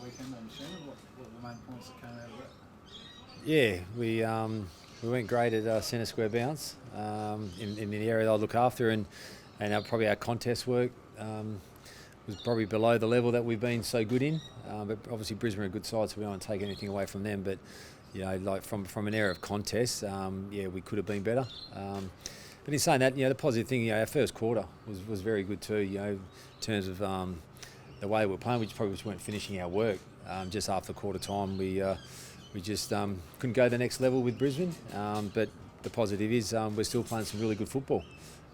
weekend on Shannon? What were the main points that came out of that? Yeah, we went great at centre square bounce in the area that I look after, and probably our contest work was probably below the level that we've been so good in. But obviously Brisbane are a good side, so we don't want to take anything away from them. But like from an area of contest, we could have been better. But in saying that, the positive thing, our first quarter was very good too. In terms of the way we're playing, we probably just weren't finishing our work. Just after quarter time, we just couldn't go to the next level with Brisbane. But the positive is we're still playing some really good football.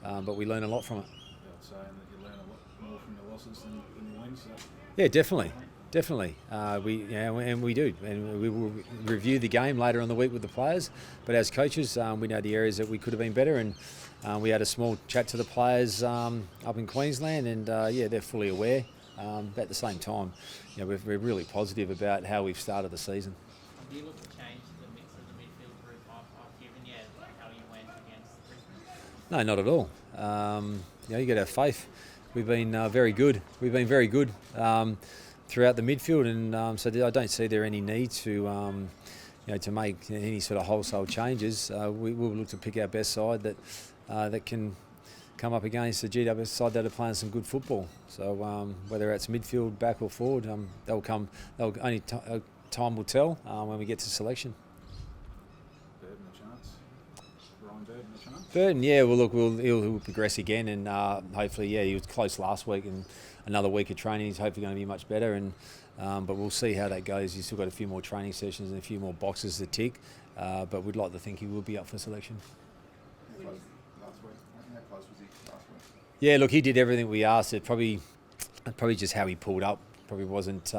But we learn a lot from it. I'd say that you learn a lot more from your losses than your wins. So. Yeah, definitely. We do, and we will review the game later on the week with the players. But as coaches, we know the areas that we could have been better, and we had a small chat to the players up in Queensland, and they're fully aware. But at the same time, we're really positive about how we've started the season. Do you look to change the mix of the midfield group given how you went against Brisbane? No, not at all. You got to have faith. We've been very good. We've been very good throughout the midfield, and so I don't see there any need to make any sort of wholesale changes. We will look to pick our best side that can come up against the GWS side that are playing some good football. So whether it's midfield, back or forward, time will tell when we get to selection. Burton a chance. Ryan Burton a chance. Burton, well look, he'll progress again, and hopefully, he was close last week, and another week of training, he's hopefully going to be much better. And but we'll see how that goes. He's still got a few more training sessions and a few more boxes to tick. But we'd like to think he will be up for selection. Last week. How close was he last week? Yeah, look, he did everything we asked. It probably just how he pulled up. Probably wasn't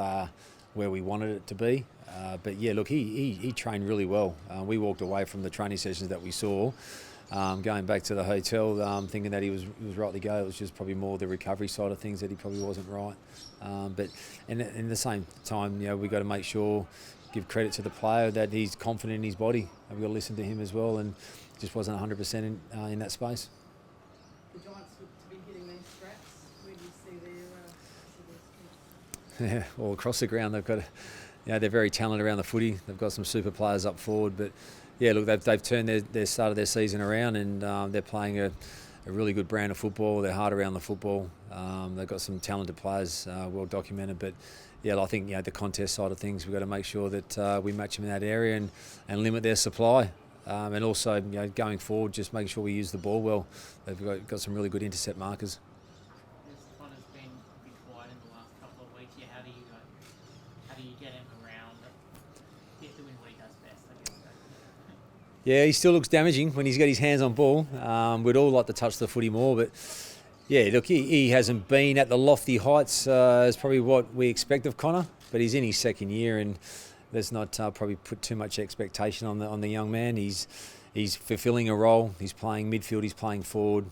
where we wanted it to be. But look, he trained really well. We walked away from the training sessions that we saw, going back to the hotel, thinking that he was right to go. It was just probably more the recovery side of things that he probably wasn't right. But in the same time, we've got to make sure, give credit to the player that he's confident in his body. We've got to listen to him as well, and just wasn't 100% in that space. The Giants look to be hitting these straps. Where do you see their strengths? All across the ground, they've got, they're very talented around the footy. They've got some super players up forward, but look, they've turned their start of their season around, and they're playing a really good brand of football. They're hard around the football. They've got some talented players, well documented. But I think the contest side of things, we've got to make sure that we match them in that area and limit their supply. And also, going forward, just making sure we use the ball well. They've got some really good intercept markers. Connor's been a bit quiet in the last couple of weeks. How do you get him around? Get doing what he does best, I guess. Yeah, he still looks damaging when he's got his hands on ball. We'd all like to touch the footy more, but look, he hasn't been at the lofty heights as probably what we expect of Connor. But he's in his second year, and let's not probably put too much expectation on the young man. He's fulfilling a role. He's playing midfield. He's playing forward.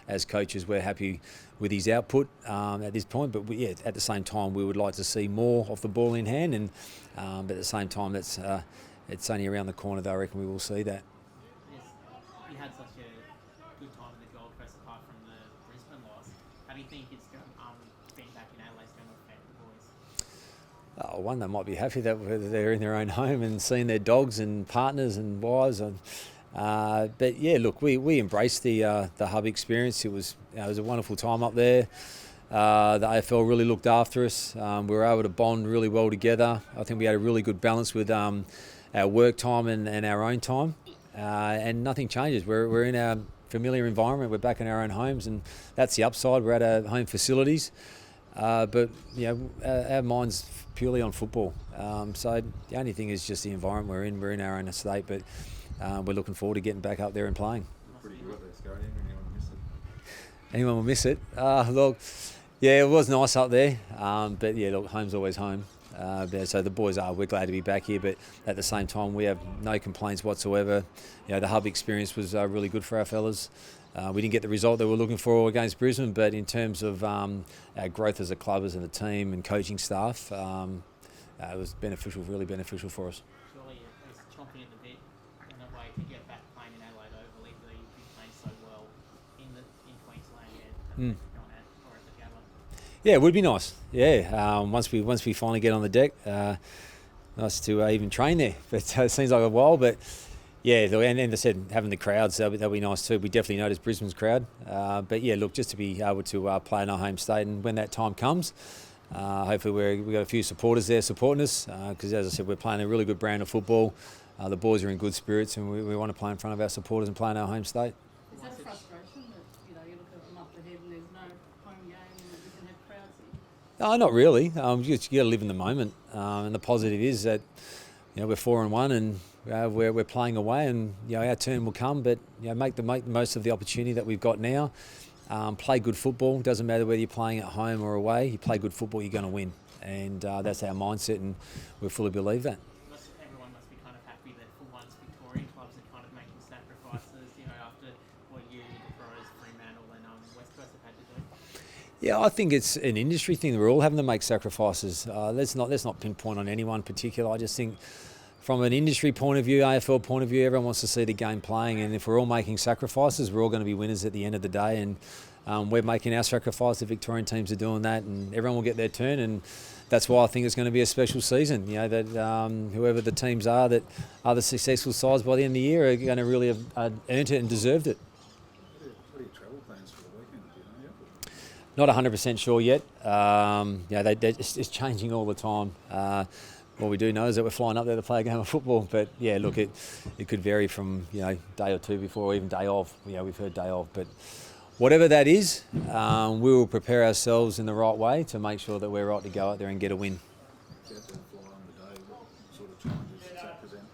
As coaches, we're happy with his output at this point. But at the same time, we would like to see more of the ball in hand. And but at the same time, it's only around the corner that I reckon we will see that. Yes, you had such a good time in the Gold Coast apart from the Brisbane loss. How do you think it's going? Being back in Adelaide's going to affect the boys? One, they might be happy that they're in their own home and seeing their dogs and partners and wives. But look, we embraced the hub experience. It was a wonderful time up there. The AFL really looked after us. We were able to bond really well together. I think we had a really good balance with our work time and our own time. And nothing changes. We're in our familiar environment. We're back in our own homes, and that's the upside. We're at our home facilities. But our mind's purely on football. So the only thing is just the environment we're in. We're in our own estate, but we're looking forward to getting back up there and playing. Pretty good at this, Gary. Anyone will miss it? Look, it was nice up there. But look, home's always home. So the boys we're glad to be back here, but at the same time, we have no complaints whatsoever. The hub experience was really good for our fellas. We didn't get the result that we were looking for against Brisbane, but in terms of our growth as a club, as a team and coaching staff, it was beneficial, really beneficial for us. Surely it's chomping at the bit in a way to get back playing in Adelaide Oval, even though you've been playing so well in Queensland or at the Gabba. Yeah, it would be nice. Yeah, once we finally get on the deck, nice to even train there. But it seems like a while. But yeah, and as I said, having the crowds, that'll be nice too. We definitely notice Brisbane's crowd. But yeah, look, just to be able to play in our home state, and when that time comes, hopefully we've got a few supporters there supporting us. Because as I said, we're playing a really good brand of football. The boys are in good spirits, and we want to play in front of our supporters and play in our home state. Is that a frustration that, you know, you look at a month ahead and there's no home game and you can have crowds here? No, not really. You got to live in the moment, and the positive is that we're 4-1 and we're playing away, and our turn will come. But make the most of the opportunity that we've got now. Play good football. Doesn't matter whether you're playing at home or away. You play good football, you're going to win, and that's our mindset, and we fully believe that. Everyone must be kind of happy that for once Victorian clubs are kind of making sacrifices, after what you, the Crows, Fremantle and West Coast have had to do. Yeah, I think it's an industry thing. We're all having to make sacrifices. Let's not pinpoint on anyone particular. I just think from an industry point of view, AFL point of view, everyone wants to see the game playing, and if we're all making sacrifices, we're all going to be winners at the end of the day. And we're making our sacrifice. The Victorian teams are doing that, and everyone will get their turn. And that's why I think it's going to be a special season. That whoever the teams are that are the successful sides by the end of the year are going to really have earned it and deserved it. What are your travel plans for the weekend? Do you Not know? 100% sure yet. It's changing all the time. What we do know is that we're flying up there to play a game of football. But yeah, look, it could vary from day or two before, or even day of. We've heard day of, but whatever that is, we will prepare ourselves in the right way to make sure that we're right to go out there and get a win. If you had to fly on the day, what sort of challenges does that present?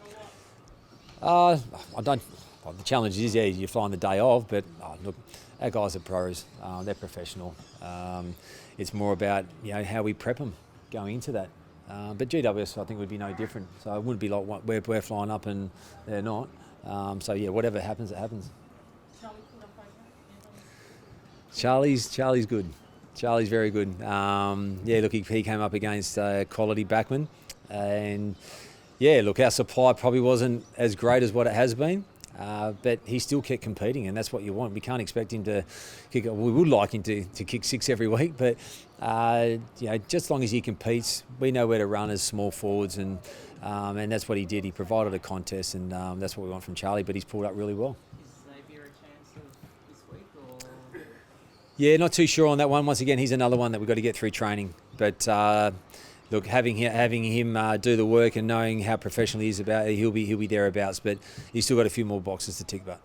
I don't. Well, the challenge is, you fly on the day of, but look, our guys are pros. They're professional. It's more about how we prep them going into that. But GWS, I think, would be no different. So it wouldn't be like we're flying up and they're not. Whatever happens, it happens. Charlie put up Charlie's good. Charlie's very good. Look, he came up against quality backman, and look, our supply probably wasn't as great as what it has been, but he still kept competing, and that's what you want. We can't expect him to kick. We would like him to kick 6 every week, but just as long as he competes, we know where to run as small forwards, and that's what he did. He provided a contest, and that's what we want from Charlie. But he's pulled up really well. Is Xavier a chance of this week, or? Yeah, not too sure on that one. Once again, he's another one that we've got to get through training. But look, having him do the work and knowing how professional he is about it, he'll be thereabouts. But he's still got a few more boxes to tick. But